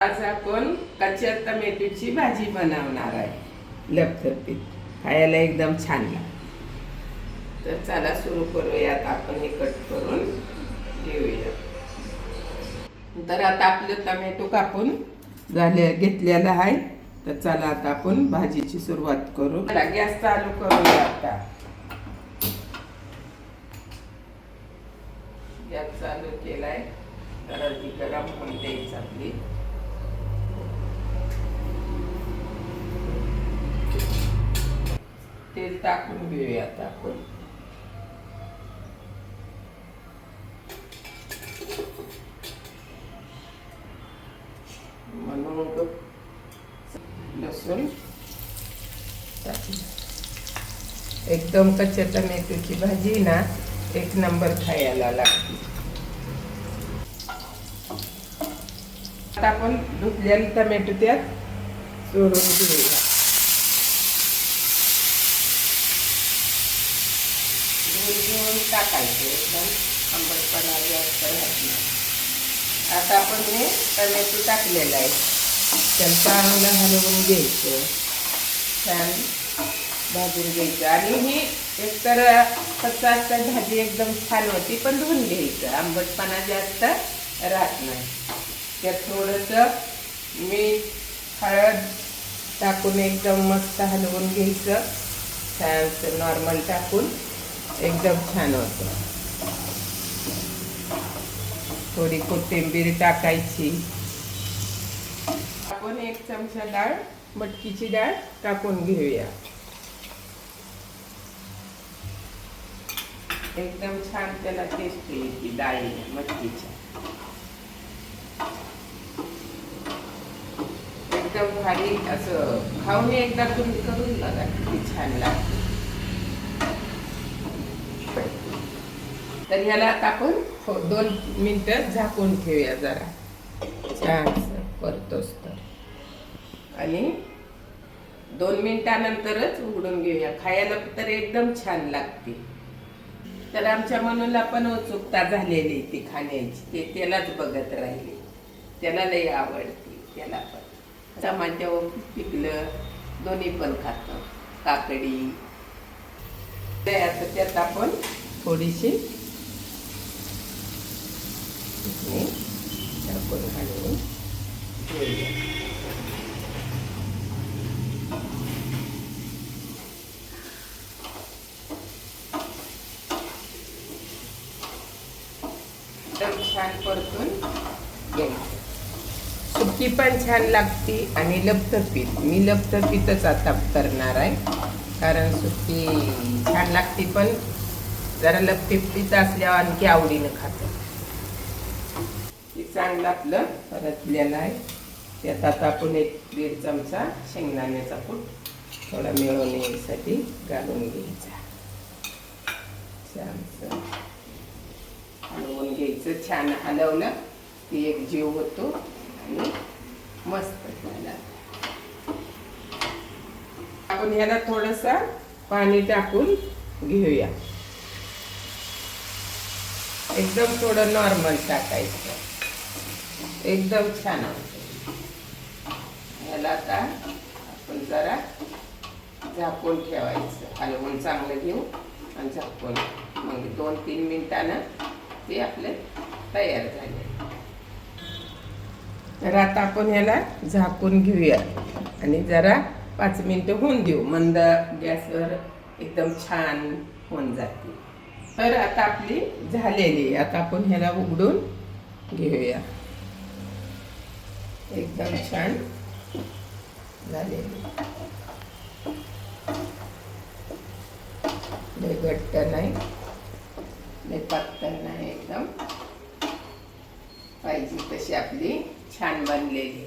आज आपण कच्च्या टोमॅटोची भाजी बनवणार आहे. लपथपीत खायला एकदम छान लागते. तर चला सुरू करूयात. आपण हे कट करून घेऊया. तर आता आपलं टोमॅटो कापून घेतलेलं आहे. तर चला आता आपण भाजीची सुरुवात करू. गॅस चालू करूया. आता गॅस चालू केलाय. तर ती गरम होऊन द्यायची आपली. तेल टाकून घेऊया आता आपण. म्हणून लसूण एकदम कच्च्या टोमॅटोची भाजी ना एक नंबर खायला लागते. आता आपण धुतलेले टोमॅटो त्यात सोडून घेऊया. घेऊन टाकायचे. एकदम आंबटपणा जास्त राहत नाही. आता आपण हे टोमॅटो टाकलेला आहे. त्याला चांगलं हलवून घ्यायचं. छान भाजून घ्यायचं. आणि ही एकतर कच्चा असता भाजी एकदम छान होती, पण धुवून घ्यायचं. आंबटपणा जास्त राहत नाही. त्यात थोडंसं मीठ हळद टाकून एकदम मस्त हलवून घ्यायचं. छान नॉर्मल टाकून एकदम छान होतं. थोडी कोथिंबीर टाकायची. आपण एक चमचा डाळ, मटकीची डाळ टाकून घेऊया. एकदम छान त्याला टेस्ट येते डाळीने मटकीच्या. एकदम भारी असं खाऊन एकदा तुम्ही करून बघा, किती छान लागते. तर ह्याला आता आपण 2 मिनिटं झाकून ठेवूया. जरा छान परतोस तर. आणि 2 मिनिटानंतरच उघडून घेऊया. खायला तर एकदम छान लागते. तर आमच्या मनूला पण उत्सुकता झालेली ती खाण्याची. ते त्यालाच बघत राहिले. त्याला लई आवडते. त्याला पण टमाट्यावर पिकलं दोन्ही पण खातो. काकडी. आता त्यात आपण थोडीशी टाकून घालून घेऊया. छान परतून घ्यायचं. सुकी पण छान लागते आणि लपथपीत. मी लपथपीतच आता करणार आहे. कारण सुकी छान लागते, पण जरा लपथपीत असल्यावर आणखी आवडीनं खातो. चांगलं आपलं परतलेलं आहे. त्यात आता आपण 1-1.5 चमचा शेंगदाण्याचा कूट थोडा मिळून येण्यासाठी घालून घ्यायचा. छान हलवून घ्यायचं. छान हलवलं की एक जीव होतो आणि मस्त झाला. आपण ह्याला थोडंसं पाणी टाकून घेऊया. एकदम थोडं नॉर्मल टाकायचं. एकदम छान होतं. ह्याला आता आपण जरा झाकून ठेवायचं. हलवून चांगलं घेऊ आणि झाकून. मग 2-3 मिनिटानं ते आपले तयार झाले. तर आता आपण ह्याला झाकून घेऊया आणि जरा 5 मिनिटं होऊन देऊ. मंद गॅसवर एकदम छान होऊन जाते. तर आता आपली झालेली. आता आपण ह्याला उघडून घेऊया. एकदम छान झालेली. लय घट्ट नाही, लय पातळ नाही. एकदम पाहिजे तशी आपली छान बनलेली.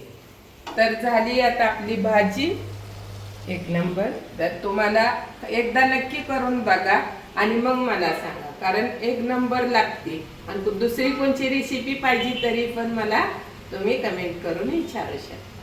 तर झाली आता आपली भाजी एक नंबर. तर तुम्हाला एकदा नक्की करून बघा आणि मग मला सांगा. कारण एक नंबर लागते. आणि दुसरी कोणची रेसिपी पाहिजे तरी पण मला तुम्ही कमेंट करून विचारू शकता.